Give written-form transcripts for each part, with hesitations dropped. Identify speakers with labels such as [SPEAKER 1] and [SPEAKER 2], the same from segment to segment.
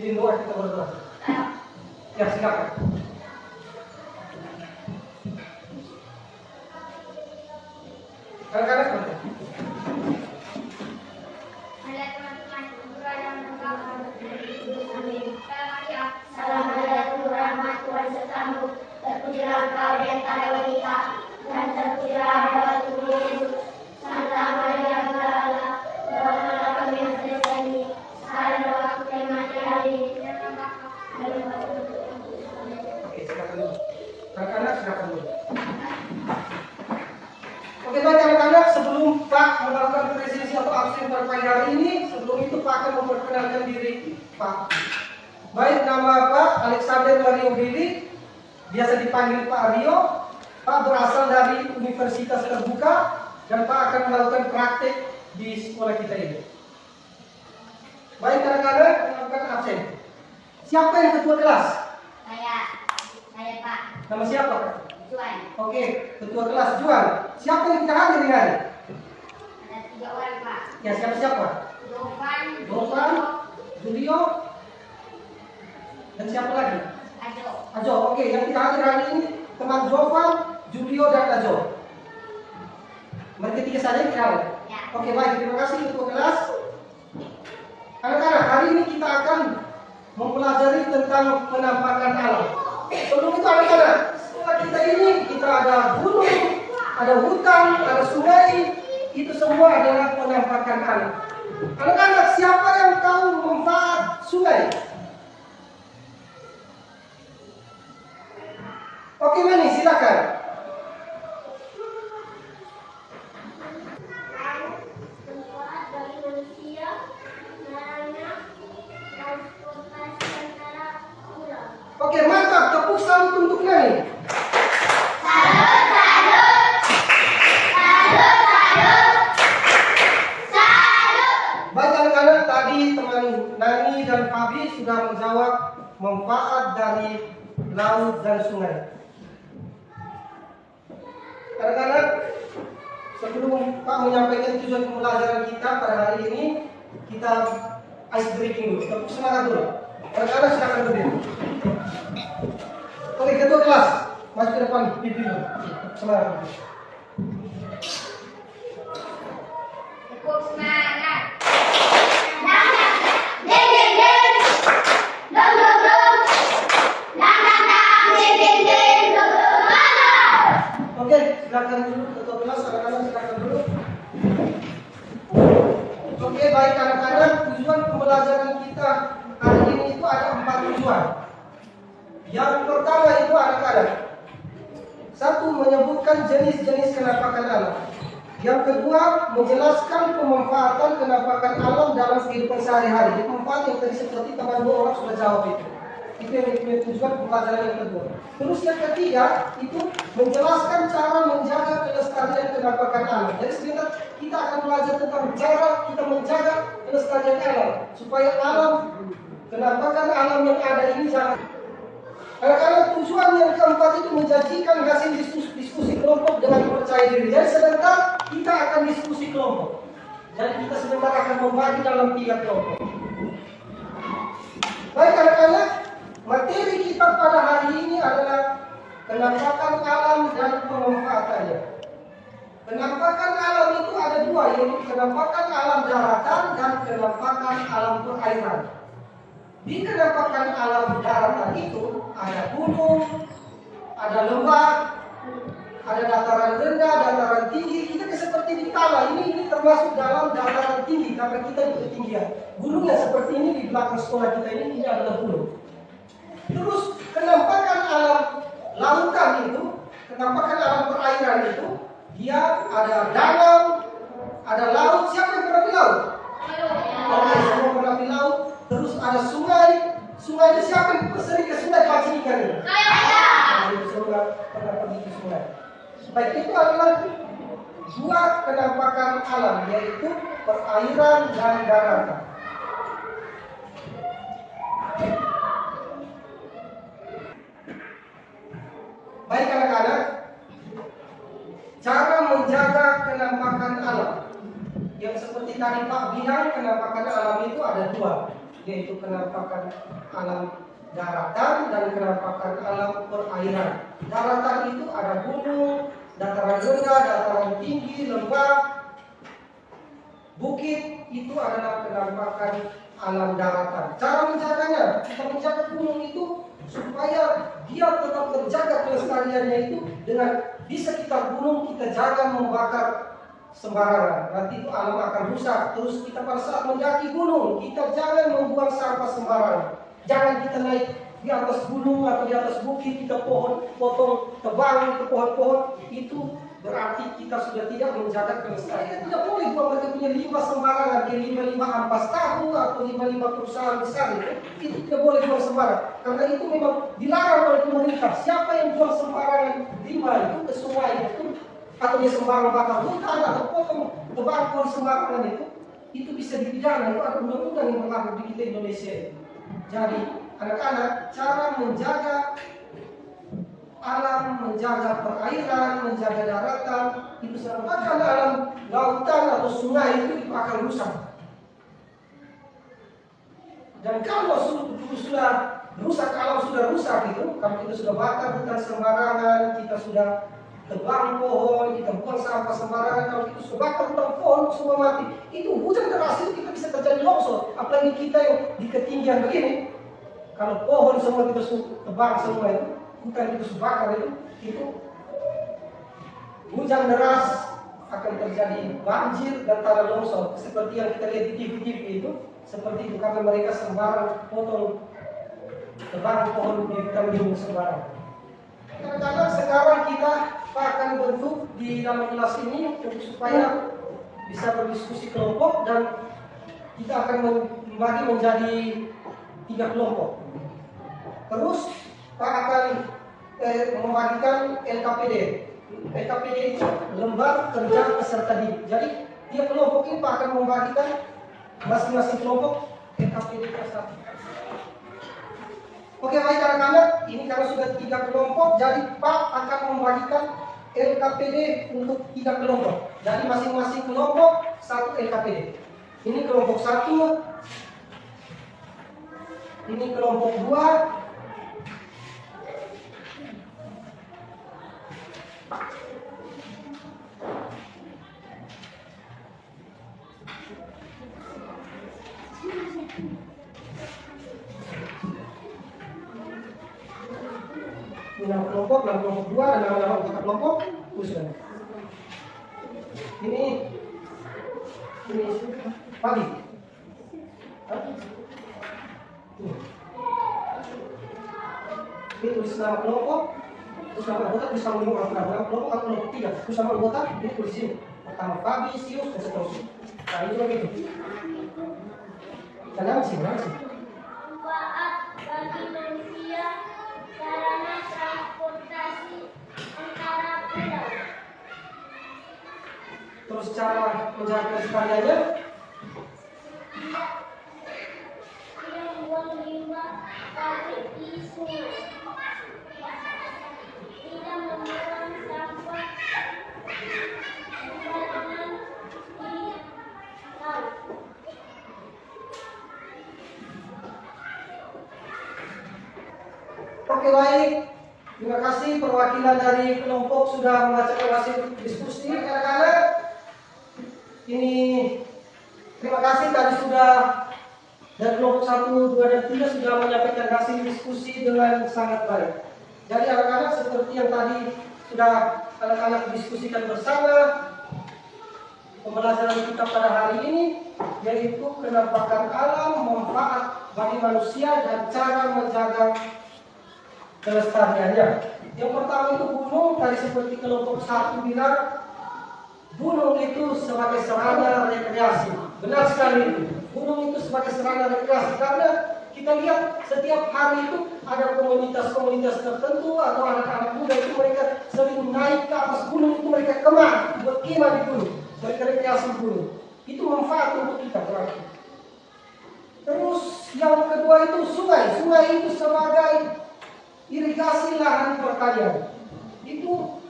[SPEAKER 1] pimpin doa kita berdoa. Ya, silakan. Kadang-kadang
[SPEAKER 2] Assalamualaikum warahmatullahi wabarakatuh. Terpujilah Engkau di antara wanita, dan terpujilah buah tubuh Yesus. Santa Maria Bunda, doakanlah kami yang berdosa ini, sekarang dan waktu kematian hari ini.
[SPEAKER 1] Oke, silakan dulu. Anak-anak silakan dulu. Oke, baik anak-anak, sebelum Pak melakukan presisi atau absen terkait hari ini, sebelum itu Pak akan memperkenalkan diri Pak. Baik, nama Pak Alexander Mario Billy, biasa dipanggil Pak Rio. Pak berasal dari Universitas Terbuka dan Pak akan melakukan praktek di sekolah kita ini. Baik anak-anak, melakukan absen. Siapa yang ketua kelas?
[SPEAKER 2] Saya Pak.
[SPEAKER 1] Nama siapa Pak?
[SPEAKER 2] Juan.
[SPEAKER 1] Oke, ketua kelas Juan. Siapa yang tidak hadir ini hari?
[SPEAKER 2] Ada 3 orang Pak.
[SPEAKER 1] Ya, siapa-siapa? Dovan, Julio, dan siapa lagi? Ajo. Oke, yang tidak hadir hari ini teman Jovan, Julio, dan Ajo. Mereka 3 saja yang tidak hadir.
[SPEAKER 2] Ya.
[SPEAKER 1] Oke, baik. Terima kasih ketua kelas. Anak-anak, hari ini kita akan mempelajari tentang penampakan alam. Sebelum itu anak-anak, sekolah kita ini kita ada gunung, ada hutan, ada sungai. Itu semua adalah penampakan alam. Anak-anak, siapa yang tahu manfaat sungai? Oke, Mani, silakan.
[SPEAKER 2] Manfaat bagi manusia, sarana transportasi antara pulau.
[SPEAKER 1] Oke, mantap. Tepuk salut untuk Nani. Baik anak-anak, tadi teman Nani dan Fabi sudah menjawab manfaat dari laut dan sungai. Anak-anak, sebelum Pak menyampaikan tujuan pembelajaran kita pada hari ini, kita ice breaking dulu. Tepuk semangat dulu. Anak-anak silakan berdiri. Oke, ketua kelas, maju ke depan, pimpin dulu. Tepuk semangat.
[SPEAKER 2] Tepuk semangat.
[SPEAKER 1] Oke, silakan dulu ketua kelas, anak-anak silakan dulu. Oke, baik anak-anak, tujuan pembelajaran kita hari ini itu ada 4 tujuan. Yang pertama itu anak-anak, 1. Menyebutkan jenis-jenis kenampakan alam. Yang kedua, menjelaskan pemanfaatan kenampakan alam dalam kehidupan sehari-hari. Itu 4 yang tadi seperti teman 2 orang sudah jawab itu. Itu yang tujuan pembelajaran yang kedua. Terus yang ketiga itu menjelaskan cara menjaga kelestarian kenampakan alam. Jadi sebentar kita akan belajar tentang cara kita menjaga kelestarian alam supaya alam kenampakan alam yang ada ini jangan. Karena tujuan yang keempat itu menjanjikan hasil diskusi kelompok dengan percaya diri. Jadi sebentar kita akan diskusi kelompok. Jadi kita sebentar akan membagi dalam 3 kelompok. Baik anak-anak, materi kita pada hari ini adalah kenampakan alam dan pemanfaatannya. Kenampakan alam itu ada 2, yaitu kenampakan alam daratan dan kenampakan alam perairan. Di kenampakan alam daratan itu ada gunung, ada lembah, ada dataran rendah, dataran tinggi. Kita seperti di Tala ini termasuk dalam dataran tinggi karena kita di ketinggian. Gunung yang seperti ini di belakang sekolah kita ini adalah gunung. Terus kenampakan alam lautan itu, kenampakan alam perairan itu, dia ada danau, ada laut. Siapa yang pernah di laut? Oke, semua pernah di laut. Terus ada sungai. Sungai itu siapa yang sering ke sungai pancing ikan ini? Semua pernah pergi ke sungai. Baik, itu adalah 2 kenampakan alam, yaitu perairan dan daratan. Baik anak-anak, cara menjaga kenampakan alam. Yang seperti tadi Pak bilang, kenampakan alam itu ada 2. yaitu penampakan alam daratan dan penampakan alam perairan. Daratan itu ada gunung, dataran rendah, dataran tinggi, lembah, bukit, itu adalah penampakan alam daratan. Cara menjaganya, kita menjaga gunung itu supaya dia tetap terjaga kelestariannya itu dengan di sekitar gunung kita jangan membakar sembarangan. Nanti itu alam akan rusak. Terus kita pada saat mendaki gunung, kita jangan membuang sampah sembarangan. Jangan kita naik di atas gunung atau di atas bukit, kita potong, tebang itu pohon-pohon, itu berarti kita sudah tidak menjaga kelestarian. Tidak boleh buang mereka punya limbah sembarangan, kayak limbah-limbah ampas tahu atau limbah-limbah perusahaan besar itu tidak boleh buang sembarangan. Karena itu memang dilarang oleh pemerintah. Siapa yang buang sembarangan limbah itu ke sungai itu, atau dia sembarang bakar hutan atau potong tebang pohon sembarangan itu bisa dipidana. Itu ada undang-undang yang berlaku di kita Indonesia itu. Jadi anak-anak, cara menjaga alam, menjaga perairan, menjaga daratan, itu sedangkan alam lautan atau sungai itu akan rusak. Dan kalau sudah rusak, alam sudah rusak itu, kalau kita sudah bakar hutan sembarangan, kita sudah tebang pohon, kita buang sampah sembarangan, kalau kita sudah bakar hutan pohon semua mati, itu hujan deras itu kita bisa terjadi longsor. Apalagi kita yang di ketinggian begini, kalau pohon semua kita tebang semua itu, hutan kita sudah bakar itu hujan deras akan terjadi banjir dan tanah longsor seperti yang kita lihat di TV-TV itu, seperti itu karena mereka sembarang potong tebang pohon di hutan gunung sembarang. Kadang-kadang sekarang kita akan bentuk di dalam kelas ini untuk supaya bisa berdiskusi kelompok dan kita akan membagi menjadi 3 kelompok. Terus Pak akan membagikan LKPD. LKPD itu lembar kerja peserta didik. Jadi dia kelompok ini Pak akan membagikan masing-masing kelompok LKPD peserta. Oke baik anak-anak, ini karena sudah 3 kelompok, jadi Pak akan membagikan LKPD untuk 3 kelompok. Jadi masing-masing kelompok 1 LKPD. Ini kelompok 1, ini kelompok 2, nama kelompok 2 dan nama anggota kelompok usulan. Ini pagi. Ini tulis nama kelompok, terus nama anggota tulis nama kelompok atau kelompok 3. Terus nama anggota ini tulis sini. Pertama Fabi, Sius dan seterusnya. Nah itu begitu. Kenapa sih?
[SPEAKER 2] Manfaat bagi manusia sarana transportasi antara pulau.
[SPEAKER 1] Terus cara menjaga kelestariannya?
[SPEAKER 2] Tidak membuang limbah pabrik di sungai. Tidak membuang sampah sembarangan di laut.
[SPEAKER 1] Oke baik, terima kasih perwakilan dari kelompok sudah membacakan hasil diskusi anak-anak. Ini terima kasih tadi sudah dari kelompok 1, 2, dan 3 sudah menyampaikan hasil diskusi dengan sangat baik. Jadi anak-anak seperti yang tadi sudah anak-anak diskusikan bersama, pembelajaran kita pada hari ini yaitu penampakan alam, manfaat bagi manusia dan cara menjaga kelestariannya. Yang pertama itu gunung, tadi seperti kelompok 1 bilang, gunung itu sebagai sarana rekreasi. Benar sekali itu. Gunung itu sebagai sarana rekreasi karena kita lihat setiap hari itu ada komunitas-komunitas tertentu atau anak-anak muda itu mereka sering naik ke atas gunung itu mereka kemah, buat kemah di gunung, mereka rekreasi di gunung. Itu manfaat untuk kita berarti. Terus yang kedua itu sungai. Sungai itu sebagai irigasi lahan pertanian. Itu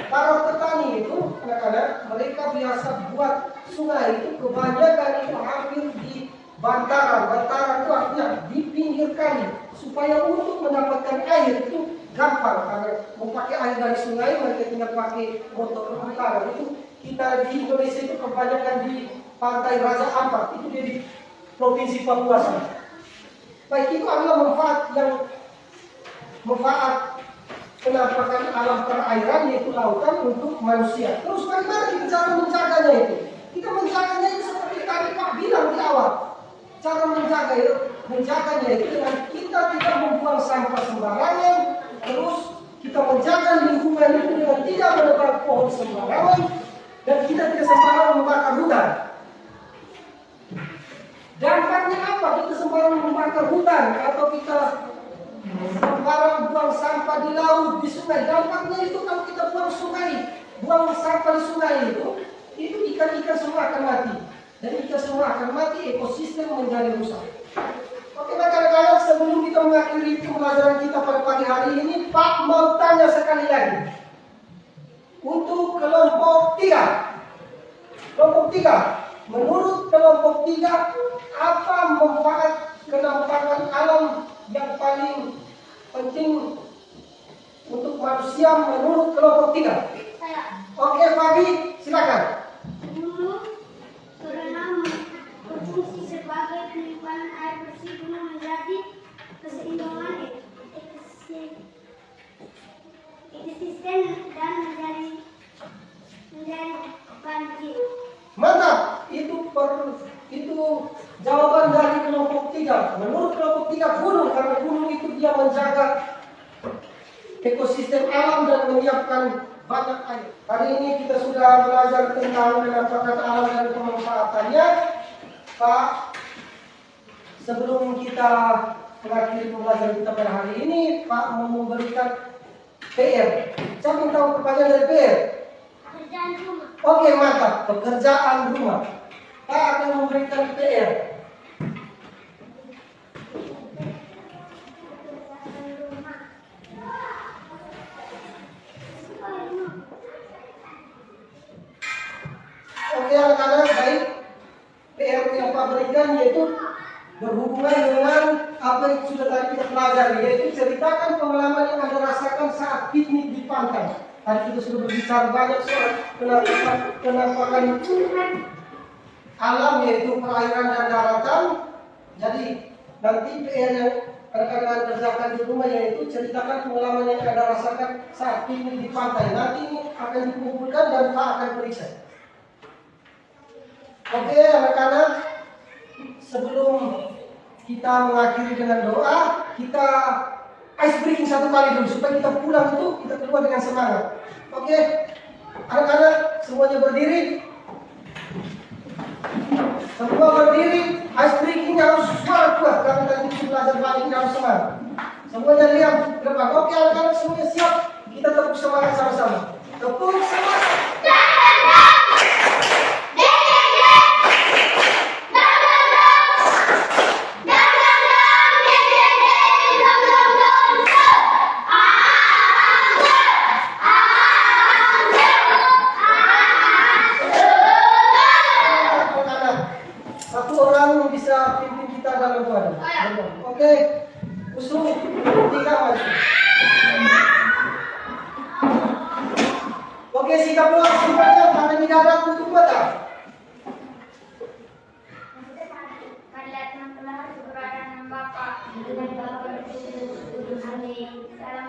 [SPEAKER 1] para petani itu anak-anak mereka biasa buat sungai itu kebanyakan itu hampir di bantaran. Bantaran itu artinya di pinggir kali supaya untuk mendapatkan air itu gampang. Karena mau pakai air dari sungai mereka tinggal pakai motor bantaran. Itu kita di Indonesia itu kebanyakan di Pantai Raja Ampat, itu di Provinsi Papua. Baik, itu adalah manfaat penampakan alam perairan yaitu lautan untuk manusia. Terus bagaimana kita cara menjaganya itu? Kita menjaganya itu seperti tadi Pak bilang di awal. Cara menjaganya itu dengan kita tidak membuang sampah sembarangan, terus kita menjaga lingkungan itu dengan tidak menebang pohon sembarangan, dan kita tidak sembarangan membakar hutan. Dampaknya apa? Kita sembarangan membakar hutan atau kita sembarang buang sampah di laut, di sungai. Dampaknya itu kalau kita buang sampah di sungai itu ikan-ikan semua akan mati. Dan ikan semua akan mati, ekosistem menjadi rusak. Oke, rekan-rekan, sebelum kita mengakhiri pembelajaran kita pada pagi hari ini, Pak mau tanya sekali lagi. Untuk kelompok 3. Kelompok 3. Menurut kelompok 3, apa manfaat penampakan alam yang paling penting untuk manusia menurut kelompok 3?
[SPEAKER 2] Saya.
[SPEAKER 1] Oke, Fabi, silakan.
[SPEAKER 2] Gunung karena berfungsi sebagai penyimpanan air bersih guna menjadi keseimbangan ekosistem dan menjadi banjir.
[SPEAKER 1] Mantap, itu jawaban dari kelompok 3. Menurut kelompok 3, gunung, karena gunung itu dia menjaga ekosistem alam dan menyiapkan banyak air. Hari ini kita sudah belajar tentang penampakan alam dan pemanfaatannya. Pak, sebelum kita mengakhiri pembelajaran kita pada hari ini, Pak mau memberikan PR. Siapa yang tahu perpanjangan dari PR?
[SPEAKER 2] Pekerjaan rumah.
[SPEAKER 1] Oke, mantap. Pekerjaan rumah. Pak akan memberikan PR. Oke, anak-anak, baik. PR yang Pak berikan yaitu berhubungan dengan apa yang sudah tadi kita pelajari, yaitu ceritakan pengalaman yang Anda rasakan saat piknik di pantai. Tadi kita sudah berbicara banyak soal penampakan alam yaitu perairan dan daratan. Jadi nanti PR yang rekan-rekan kerjakan di rumah yaitu ceritakan pengalaman yang Anda rasakan saat piknik di pantai. Nanti ini akan dikumpulkan dan Pak akan periksa. Oke, anak-anak, sebelum kita mengakhiri dengan doa, kita ice breaking satu kali dulu supaya kita pulang itu kita keluar dengan semangat. Oke, anak-anak semuanya berdiri. Semua berdiri. Ice breaking harus suara kuat karena nanti belajar balik harus semangat. Semuanya lihat ke depan. Oke, anak-anak semuanya siap. Kita tepuk semangat sama-sama. Tepuk semangat. Bisa pimpin kita dalam doa. Oke, usul 3 maju. Oke, sikap doa semuanya pada di dada tutup mata.
[SPEAKER 2] Marilah Tuhan telah berada dengan Bapa dengan Bapa dan Kudus. Amin. Salam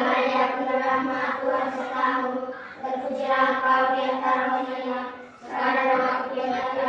[SPEAKER 2] Maria, penuh rahmat Tuhan sertamu, terpujilah Engkau di antara wanita, sekarang dan waktu yang akan